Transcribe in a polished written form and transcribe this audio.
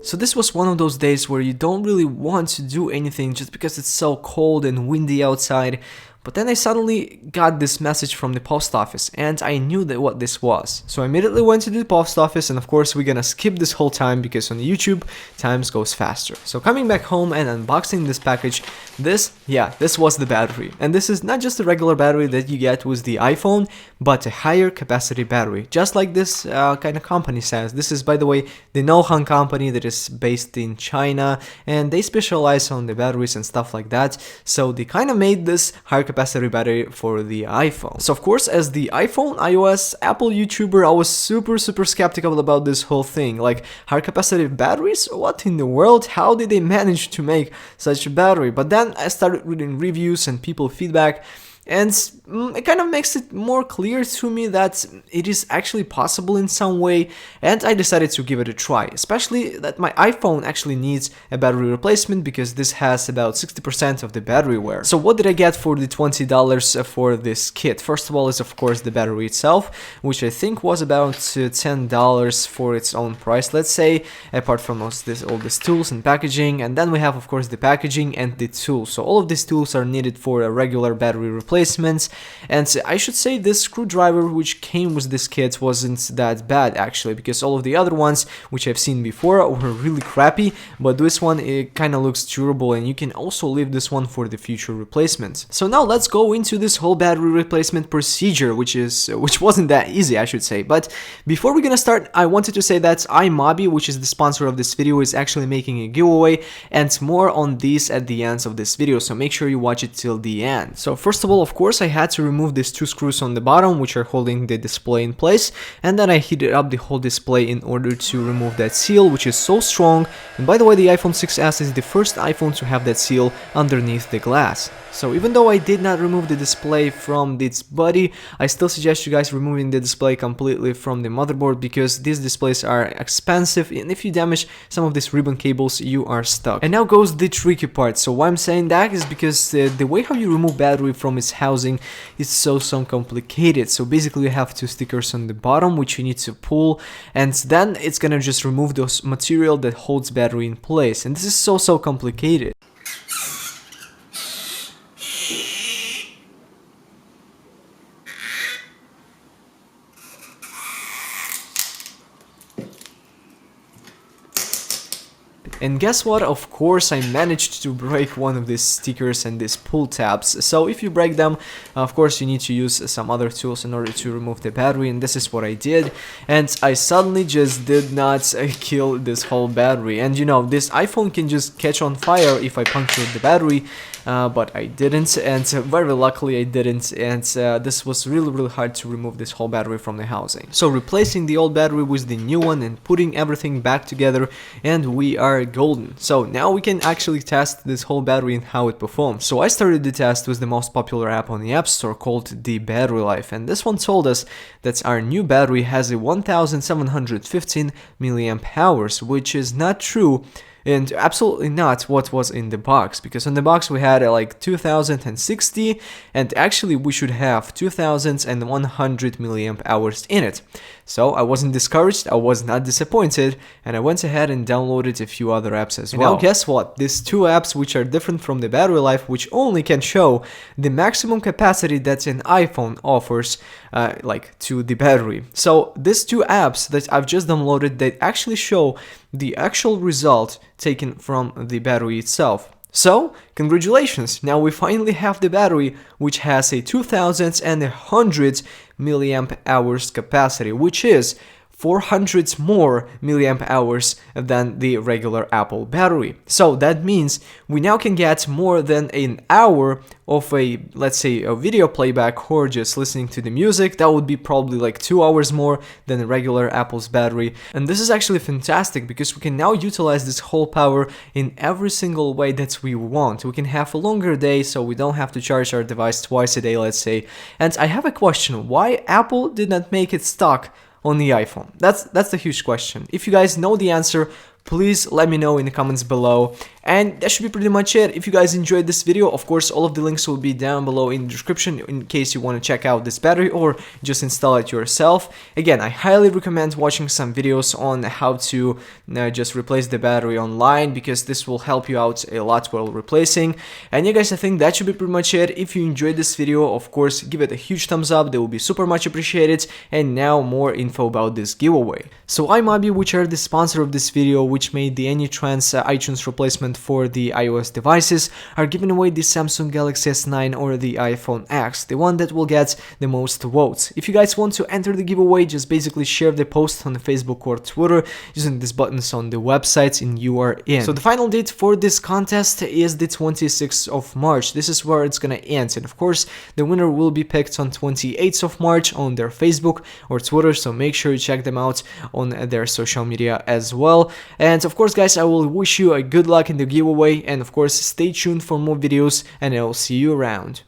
So this was one of those days where you don't really want to do anything just because it's so cold and windy outside. But then I suddenly got this message from the post office and I knew that what this was. So I immediately went to the post office, and of course we're gonna skip this whole time because on YouTube times goes faster. So coming back home and unboxing this package, this was the battery. And this is not just a regular battery that you get with the iPhone, but a higher capacity battery. Just like this kind of company says. This is, by the way, the No company that is based in China, and they specialize on the batteries and stuff like that. So they kind of made this higher capacity battery for the iPhone. So of course, as the iPhone, iOS, Apple YouTuber, I was super skeptical about this whole thing. Like, higher capacity batteries? What in the world? How did they manage to make such a battery? But then I started reading reviews and people feedback, and it kind of makes it more clear to me that it is actually possible in some way, and I decided to give it a try, especially that my iPhone actually needs a battery replacement because this has about 60% of the battery wear. So what did I get for the $20 for this kit? First of all is of course the battery itself, which I think was about $10 for its own price, let's say, apart from all these tools and packaging. And then we have of course the packaging and the tools. So all of these tools are needed for a regular battery replacements. And I should say this screwdriver which came with this kit wasn't that bad actually, because all of the other ones which I've seen before were really crappy, but this one, it kind of looks durable, and you can also leave this one for the future replacements. So now let's go into this whole battery replacement procedure, which wasn't that easy, I should say. But before we're gonna start, I wanted to say that iMobby, which is the sponsor of this video, is actually making a giveaway, and more on this at the end of this video, so make sure you watch it till the end. So first of all, of course, I had to remove these two screws on the bottom which are holding the display in place, and then I heated up the whole display in order to remove that seal, which is so strong. And by the way, the iPhone 6s is the first iPhone to have that seal underneath the glass. So even though I did not remove the display from its body, I still suggest you guys removing the display completely from the motherboard, because these displays are expensive, and if you damage some of these ribbon cables, you are stuck. And now goes the tricky part. So why I'm saying that is because the way how you remove battery from its housing is so complicated. So basically you have two stickers on the bottom which you need to pull, and then it's gonna just remove those material that holds battery in place, and this is so complicated. And guess what? Of course, I managed to break one of these stickers and these pull tabs. So if you break them, of course, you need to use some other tools in order to remove the battery, and this is what I did. And I suddenly just did not kill this whole battery. And you know, this iPhone can just catch on fire if I puncture the battery, but I didn't, and very luckily I didn't. And this was really hard to remove this whole battery from the housing. So replacing the old battery with the new one and putting everything back together, and we are golden. So now we can actually test this whole battery and how it performs. So I started the test with the most popular app on the App Store called the Battery Life, and this one told us that our new battery has a 1715 milliamp hours, which is not true. And absolutely not what was in the box, because on the box we had like 2060, and actually we should have 2100 milliamp hours in it. So I wasn't discouraged, I was not disappointed, and I went ahead and downloaded a few other apps as well. Now guess what? These two apps which are different from the battery life, which only can show the maximum capacity that an iPhone offers like to the battery. So these two apps that I've just downloaded, they actually show the actual result taken from the battery itself. So, congratulations, now we finally have the battery which has a 2100 milliamp hours capacity, which is 400 more milliamp hours than the regular Apple battery. So that means we now can get more than an hour of let's say a video playback or just listening to the music. That would be probably like 2 hours more than a regular Apple's battery. And this is actually fantastic because we can now utilize this whole power in every single way that we want. We can have a longer day, so we don't have to charge our device twice a day, let's say. And I have a question: why Apple did not make it stock on the iPhone? That's the huge question. If you guys know the answer, please let me know in the comments below. And that should be pretty much it. If you guys enjoyed this video, of course, all of the links will be down below in the description in case you want to check out this battery or just install it yourself. Again, I highly recommend watching some videos on how to just replace the battery online, because this will help you out a lot while replacing. And yeah guys, I think that should be pretty much it. If you enjoyed this video, of course, give it a huge thumbs up. That will be super much appreciated. And now more info about this giveaway. So iMobi, which are the sponsor of this video, which made the AnyTrans iTunes replacement for the iOS devices, are giving away the Samsung Galaxy S9 or the iPhone X, the one that will get the most votes. If you guys want to enter the giveaway, just basically share the post on the Facebook or Twitter using these buttons on the website and you are in. So the final date for this contest is the 26th of March. This is where it's gonna end, and of course the winner will be picked on 28th of March on their Facebook or Twitter, so make sure you check them out on their social media as well. And of course guys, I will wish you a good luck in the giveaway, and of course stay tuned for more videos, and I will see you around.